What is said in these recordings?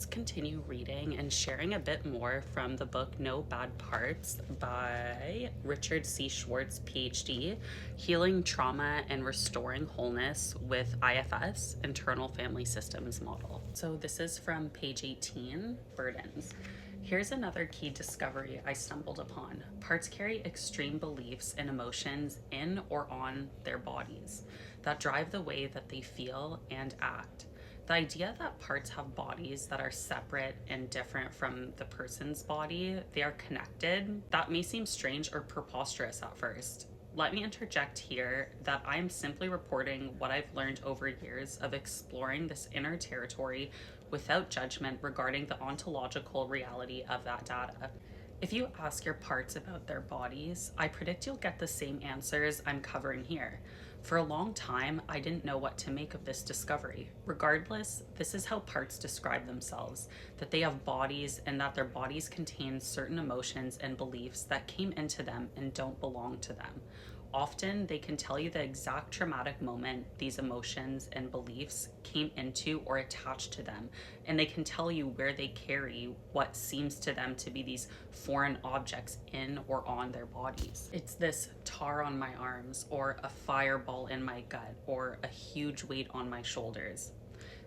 let's continue reading and sharing a bit more from the book No Bad Parts by Richard C. Schwartz, PhD, Healing Trauma and Restoring Wholeness with IFS, Internal Family Systems Model. So this is from page 18, Burdens. Here's another key discovery I stumbled upon. Parts carry extreme beliefs and emotions in or on their bodies that drive the way that they feel and act. The idea that parts have bodies that are separate and different from the person's body, they are connected, that may seem strange or preposterous at first. Let me interject here that I am simply reporting what I've learned over years of exploring this inner territory without judgment regarding the ontological reality of that data. If you ask your parts about their bodies, I predict you'll get the same answers I'm covering here. For a long time, I didn't know what to make of this discovery. Regardless, this is how parts describe themselves, that they have bodies and that their bodies contain certain emotions and beliefs that came into them and don't belong to them. Often, they can tell you the exact traumatic moment these emotions and beliefs came into or attached to them, and they can tell you where they carry what seems to them to be these foreign objects in or on their bodies. It's this tar on my arms, or a fireball in my gut, or a huge weight on my shoulders.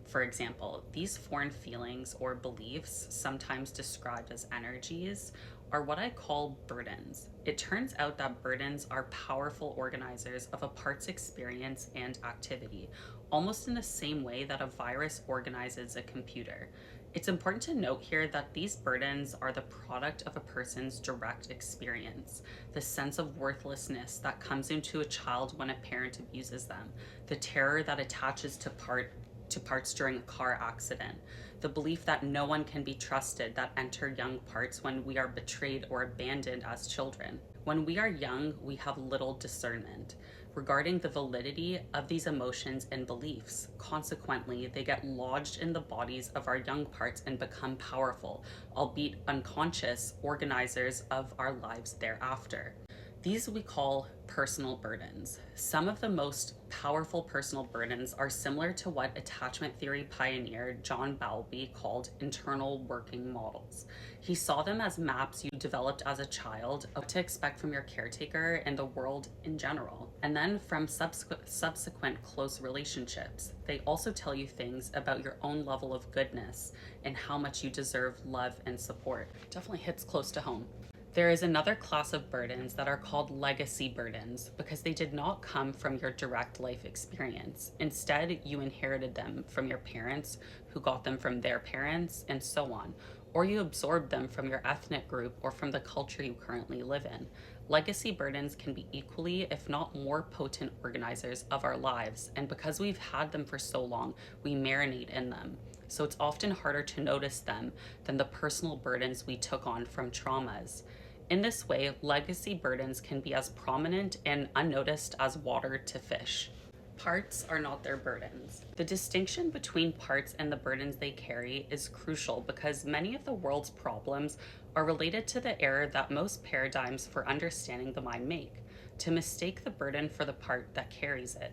For example, these foreign feelings or beliefs, sometimes described as energies, are what I call burdens. It turns out that burdens are powerful organizers of a part's experience and activity, almost in the same way that a virus organizes a computer. It's important to note here that these burdens are the product of a person's direct experience, the sense of worthlessness that comes into a child when a parent abuses them, the terror that attaches to parts during a car accident, the belief that no one can be trusted that enter young parts when we are betrayed or abandoned as children. When we are young, we have little discernment regarding the validity of these emotions and beliefs. Consequently, they get lodged in the bodies of our young parts and become powerful, albeit unconscious, organizers of our lives thereafter. These we call personal burdens. Some of the most powerful personal burdens are similar to what attachment theory pioneer John Bowlby called internal working models. He saw them as maps you developed as a child of what to expect from your caretaker and the world in general, and then from subsequent close relationships. They also tell you things about your own level of goodness and how much you deserve love and support. Definitely hits close to home. There is another class of burdens that are called legacy burdens because they did not come from your direct life experience. Instead, you inherited them from your parents, who got them from their parents, and so on. Or you absorbed them from your ethnic group or from the culture you currently live in. Legacy burdens can be equally, if not more potent organizers of our lives, and because we've had them for so long, we marinate in them. So it's often harder to notice them than the personal burdens we took on from traumas. In this way, legacy burdens can be as prominent and unnoticed as water to fish. Parts are not their burdens. The distinction between parts and the burdens they carry is crucial because many of the world's problems are related to the error that most paradigms for understanding the mind make, to mistake the burden for the part that carries it.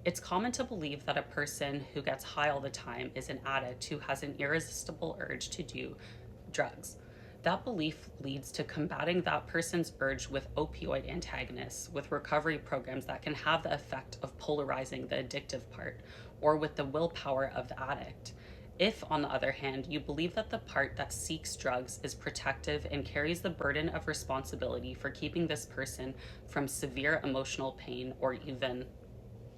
It's common to believe that a person who gets high all the time is an addict who has an irresistible urge to do drugs. That belief leads to combating that person's urge with opioid antagonists, with recovery programs that can have the effect of polarizing the addictive part, or with the willpower of the addict. If, on the other hand, you believe that the part that seeks drugs is protective and carries the burden of responsibility for keeping this person from severe emotional pain or even,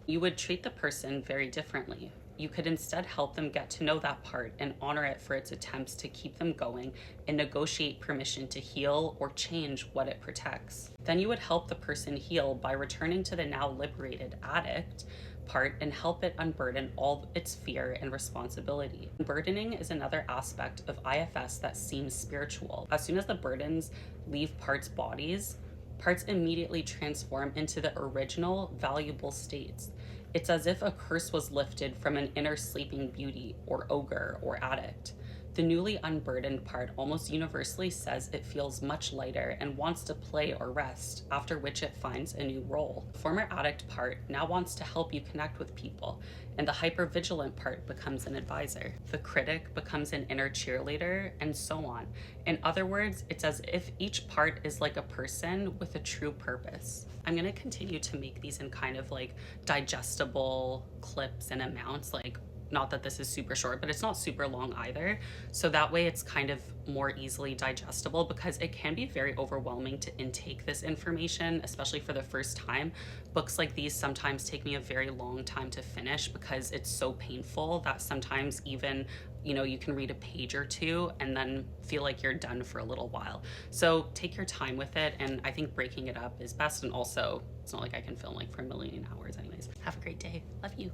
you would treat the person very differently. You could instead help them get to know that part and honor it for its attempts to keep them going and negotiate permission to heal or change what it protects. Then you would help the person heal by returning to the now liberated addict part and help it unburden all its fear and responsibility. Burdening is another aspect of IFS that seems spiritual. As soon as the burdens leave parts' bodies, parts immediately transform into the original, valuable states. It's as if a curse was lifted from an inner sleeping beauty or ogre or addict. The newly unburdened part almost universally says it feels much lighter and wants to play or rest, after which it finds a new role. The former addict part now wants to help you connect with people, and the hypervigilant part becomes an advisor. The critic becomes an inner cheerleader, and so on. In other words, it's as if each part is like a person with a true purpose. I'm gonna continue to make these in kind of like digestible clips and amounts, like not that this is super short, but it's not super long either. So that way it's kind of more easily digestible, because it can be very overwhelming to intake this information, especially for the first time. Books like these sometimes take me a very long time to finish because it's so painful that sometimes even, you know, you can read a page or two and then feel like you're done for a little while. So take your time with it, and I think breaking it up is best. And also, it's not like I can film like for a million hours anyways. Have a great day. Love you.